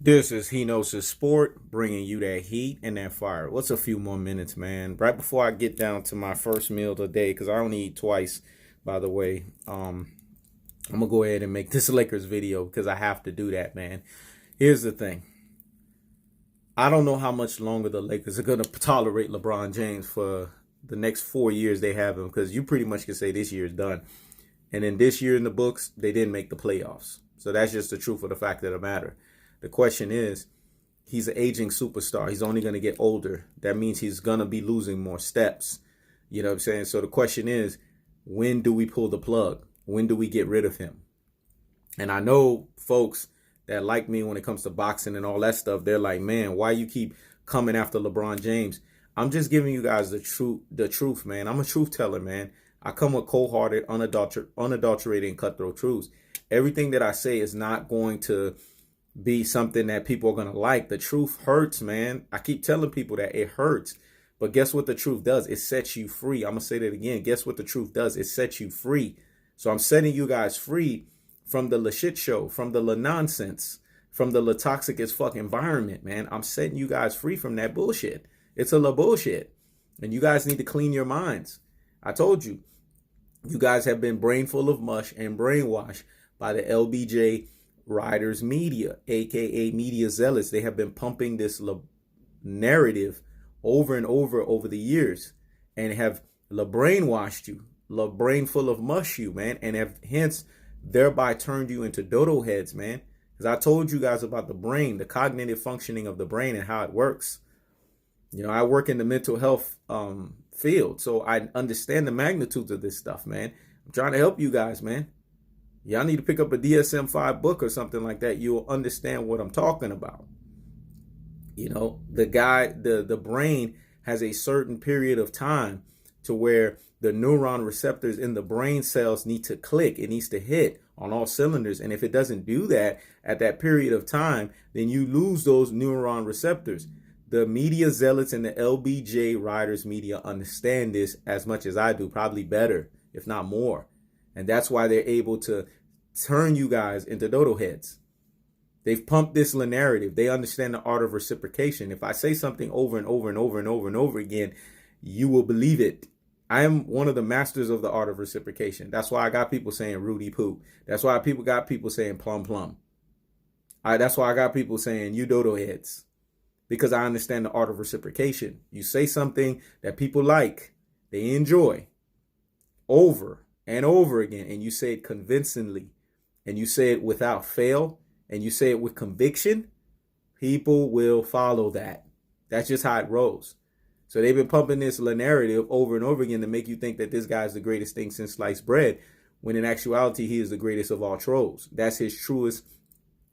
This is He Knows His Sport, bringing you that heat and that fire. What's a few more minutes, man? Right before I get down to my first meal of the day, because I only eat twice, by the way. I'm gonna go ahead and make this Lakers video because I have to do that, man. Here's the thing. I don't know how much longer the Lakers are gonna tolerate LeBron James for the next 4 years they have him, because you pretty much can say this year is done. And then this year in the books, they didn't make the playoffs. So that's just the truth of the fact of the matter. The question is, he's an aging superstar. He's only going to get older. That means he's going to be losing more steps. You know what I'm saying? So the question is, when do we pull the plug? When do we get rid of him? And I know folks that like me when it comes to boxing and all that stuff, they're like, man, why you keep coming after LeBron James? I'm just giving you guys the truth, man. I'm a truth teller, man. I come with cold-hearted, unadulterated, and cutthroat truths. Everything that I say is not going to be something that people are going to like. The truth hurts, man. I keep telling people that it hurts. But guess what the truth does? It sets you free. I'm going to say that again. Guess what the truth does? It sets you free. So I'm setting you guys free from the shit show, from the nonsense, from the toxic as fuck environment, man. I'm setting you guys free from that bullshit. It's a bullshit. And you guys need to clean your minds. I told you, you guys have been brain full of mush and brainwashed by the LBJ Riders media, aka media zealots. They have been pumping this narrative over and over the years, and have brainwashed you, brain full of mush you, man, and have hence thereby turned you into dodo heads, man. Because I told you guys about the brain, the cognitive functioning of the brain and how it works. You know, I work in the mental health field, so I understand the magnitudes of this stuff, man. I'm trying to help you guys, man. Y'all need to pick up a DSM-5 book or something like that. You'll understand what I'm talking about. You know, the brain has a certain period of time to where the neuron receptors in the brain cells need to click. It needs to hit on all cylinders. And if it doesn't do that at that period of time, then you lose those neuron receptors. The media zealots and the LBJ Riders media understand this as much as I do, probably better, if not more. And that's why they're able to turn you guys into dodo heads. They've pumped this narrative. They understand the art of reciprocation. If I say something over and over and over and over and over again, you will believe it. I am one of the masters of the art of reciprocation. That's why I got people saying Rudy Poo. That's why people got people saying plum plum. That's why I got people saying you dodo heads. Because I understand the art of reciprocation. You say something that people like, they enjoy, over and over again, and you say it convincingly, and you say it without fail, and you say it with conviction, people will follow that. That's just how it rolls. So they've been pumping this narrative over and over again to make you think that this guy's the greatest thing since sliced bread, when in actuality, he is the greatest of all trolls. That's his truest,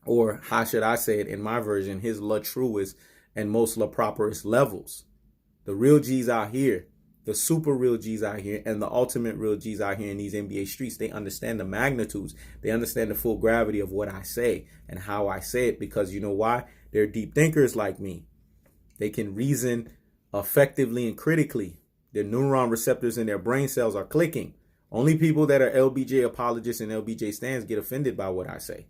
or how should I say it in my version, his truest and most properest levels. The real G's out here, the super real G's out here, and the ultimate real G's out here in these NBA streets, they understand the magnitudes. They understand the full gravity of what I say and how I say it, because you know why? They're deep thinkers like me. They can reason effectively and critically. Their neuron receptors in their brain cells are clicking. Only people that are LBJ apologists and LBJ stands get offended by what I say.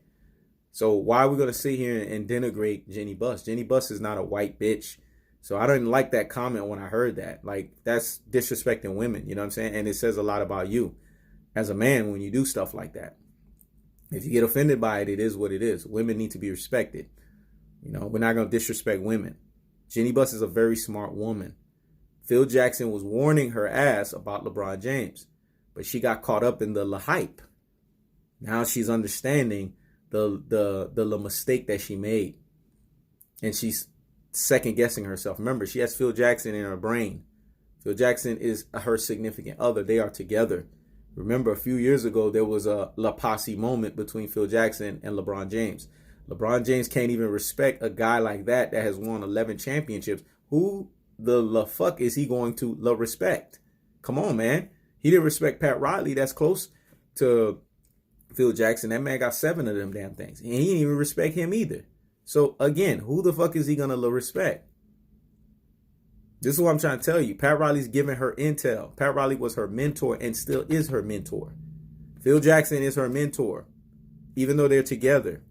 So why are we going to sit here and denigrate Jeanie Buss? Jeanie Buss is not a white bitch. So I didn't like that comment when I heard that. Like, that's disrespecting women, you know what I'm saying? And it says a lot about you as a man when you do stuff like that. If you get offended by it, it is what it is. Women need to be respected. You know, we're not going to disrespect women. Jeanie Buss is a very smart woman. Phil Jackson was warning her ass about LeBron James, but she got caught up in the hype. Now she's understanding the mistake that she made, and she's second guessing herself. Remember, she has Phil Jackson in her brain. Phil Jackson is her significant other. They are together. Remember, a few years ago there was a La Posse moment between Phil Jackson and LeBron James. LeBron James can't even respect a guy like that has won 11 championships. Who the fuck is he going to respect? Come on, man. He didn't respect Pat Riley. That's close to Phil Jackson. That man got 7 of them damn things. And he didn't even respect him either. So again, who the fuck is he going to respect? This is what I'm trying to tell you. Pat Riley's giving her intel. Pat Riley was her mentor and still is her mentor. Phil Jackson is her mentor, even though they're together.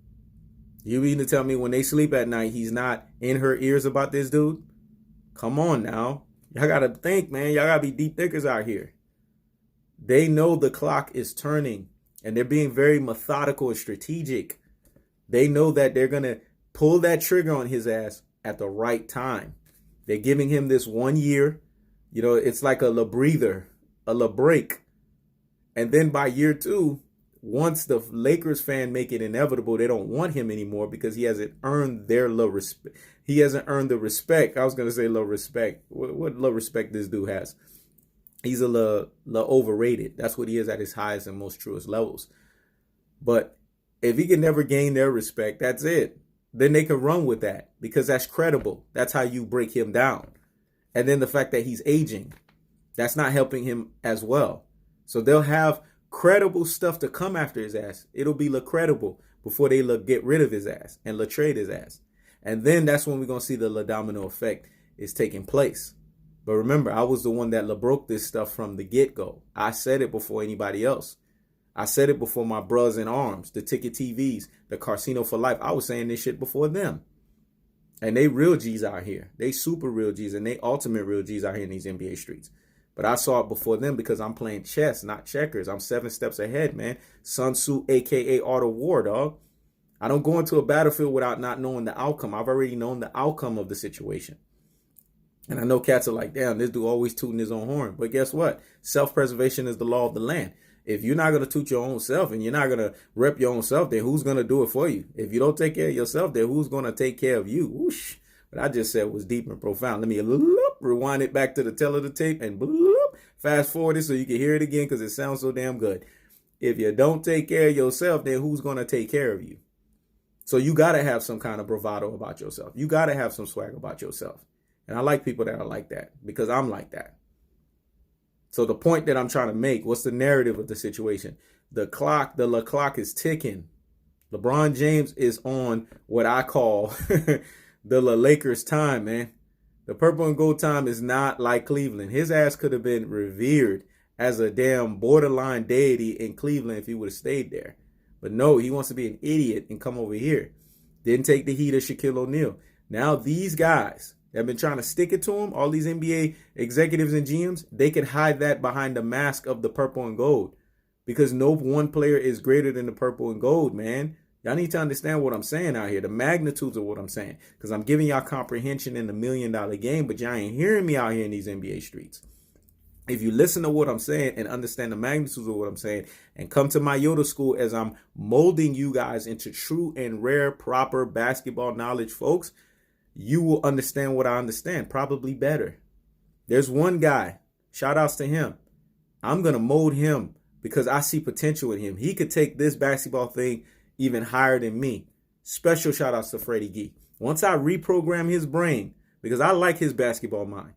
You mean to tell me when they sleep at night, he's not in her ears about this dude? Come on now. Y'all got to think, man. Y'all got to be deep thinkers out here. They know the clock is turning, and they're being very methodical and strategic. They know that they're going to pull that trigger on his ass at the right time. They're giving him this 1 year. You know, it's like a la breather, a la break. And then by year 2, once the Lakers fan make it inevitable, they don't want him anymore because he hasn't earned their low respect. He hasn't earned the respect. I was going to say low respect. What low respect this dude has? He's a little overrated. That's what he is at his highest and most truest levels. But if he can never gain their respect, that's it. Then they can run with that because that's credible. That's how you break him down. And then the fact that he's aging, that's not helping him as well. So they'll have credible stuff to come after his ass. It'll be credible before they get rid of his ass and trade his ass. And then that's when we're going to see the domino effect is taking place. But remember, I was the one that broke this stuff from the get-go. I said it before anybody else. I said it before my bros in arms, the Ticket TVs, the Casino for Life. I was saying this shit before them. And they real G's out here. They super real G's and they ultimate real G's out here in these NBA streets. But I saw it before them because I'm playing chess, not checkers. I'm 7 steps ahead, man. Sun Tzu, a.k.a. Art of War, dog. I don't go into a battlefield without not knowing the outcome. I've already known the outcome of the situation. And I know cats are like, damn, this dude always tooting his own horn. But guess what? Self-preservation is the law of the land. If you're not going to toot your own self and you're not going to rep your own self, then who's going to do it for you? If you don't take care of yourself, then who's going to take care of you? Whoosh. What I just said was deep and profound. Let me rewind it back to the tail of the tape and fast forward it so you can hear it again because it sounds so damn good. If you don't take care of yourself, then who's going to take care of you? So you got to have some kind of bravado about yourself. You got to have some swag about yourself. And I like people that are like that because I'm like that. So the point that I'm trying to make, what's the narrative of the situation? The clock is ticking. LeBron James is on what I call the Lakers time, man. The purple and gold time is not like Cleveland. His ass could have been revered as a damn borderline deity in Cleveland if he would have stayed there. But no, he wants to be an idiot and come over here. Didn't take the heat of Shaquille O'Neal. Now these guys that have been trying to stick it to him, all these NBA executives and GMs, they could hide that behind the mask of the purple and gold. Because no one player is greater than the purple and gold, man. Y'all need to understand what I'm saying out here, the magnitudes of what I'm saying. Because I'm giving y'all comprehension in the $1 million game, but y'all ain't hearing me out here in these NBA streets. If you listen to what I'm saying and understand the magnitudes of what I'm saying and come to my Yoda school as I'm molding you guys into true and rare, proper basketball knowledge, folks, you will understand what I understand, probably better. There's one guy, shout outs to him. I'm going to mold him because I see potential in him. He could take this basketball thing even higher than me. Special shout outs to Freddie Gee. Once I reprogram his brain, because I like his basketball mind.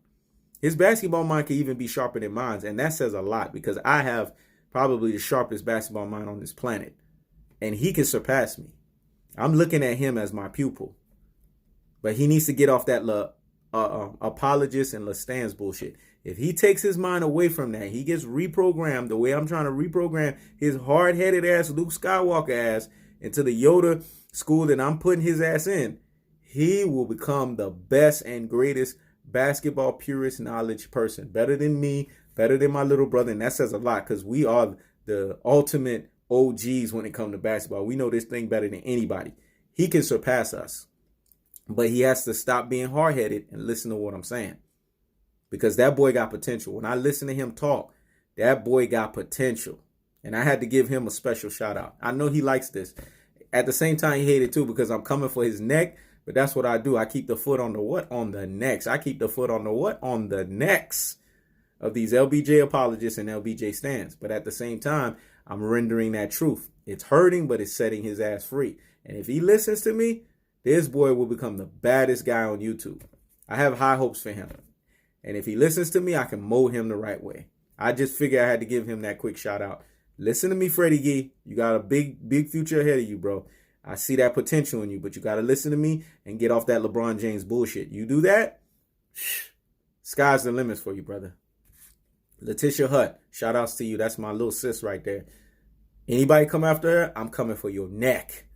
His basketball mind can even be sharper than mine, and that says a lot because I have probably the sharpest basketball mind on this planet, and he can surpass me. I'm looking at him as my pupil, but he needs to get off that apologist and LaStans bullshit. If he takes his mind away from that, he gets reprogrammed the way I'm trying to reprogram his hard-headed ass Luke Skywalker ass into the Yoda school that I'm putting his ass in, he will become the best and greatest basketball purist knowledge person. Better than me, better than my little brother. And that says a lot because we are the ultimate OGs when it comes to basketball. We know this thing better than anybody. He can surpass us. But he has to stop being hard-headed and listen to what I'm saying. Because that boy got potential. When I listen to him talk, that boy got potential. And I had to give him a special shout out. I know he likes this. At the same time, he hated too because I'm coming for his neck. But that's what I do. I keep the foot on the what? On the necks. I keep the foot on the what? On the necks of these LBJ apologists and LBJ stands. But at the same time, I'm rendering that truth. It's hurting, but it's setting his ass free. And if he listens to me, this boy will become the baddest guy on YouTube. I have high hopes for him. And if he listens to me, I can mold him the right way. I just figured I had to give him that quick shout out. Listen to me, Freddie Gee. You got a big future ahead of you, bro. I see that potential in you, but you got to listen to me and get off that LeBron James bullshit. You do that, sky's the limits for you, brother. Letitia Hutt, shout outs to you. That's my little sis right there. Anybody come after her, I'm coming for your neck.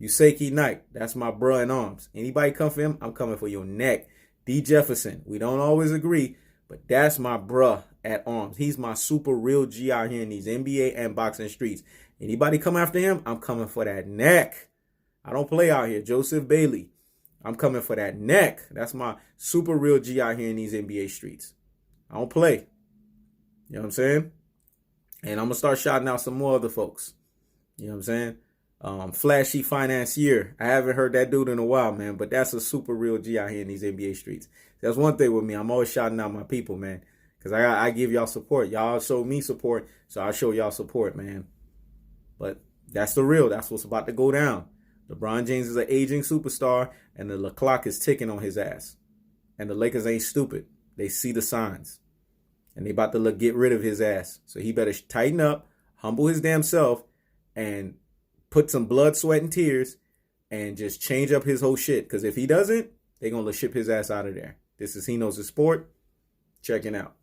Yuseki Knight, that's my bruh in arms. Anybody come for him, I'm coming for your neck. D. Jefferson, we don't always agree, but that's my bruh at arms. He's my super real G out here in these NBA and boxing streets. Anybody come after him, I'm coming for that neck. I don't play out here. Joseph Bailey, I'm coming for that neck. That's my super real G out here in these NBA streets. I don't play. You know what I'm saying? And I'm going to start shouting out some more other folks. You know what I'm saying? Flashy financier. I haven't heard that dude in a while, man, but that's a super real G out here in these NBA streets. That's one thing with me. I'm always shouting out my people, man, because I give y'all support. Y'all show me support, so I show y'all support, man. But that's the real. That's what's about to go down. LeBron James is an aging superstar, and the clock is ticking on his ass. And the Lakers ain't stupid. They see the signs. And they about to get rid of his ass. So he better tighten up, humble his damn self, and put some blood, sweat, and tears, and just change up his whole shit. Because if he doesn't, they're going to ship his ass out of there. This is He Knows His Sport. Checking out.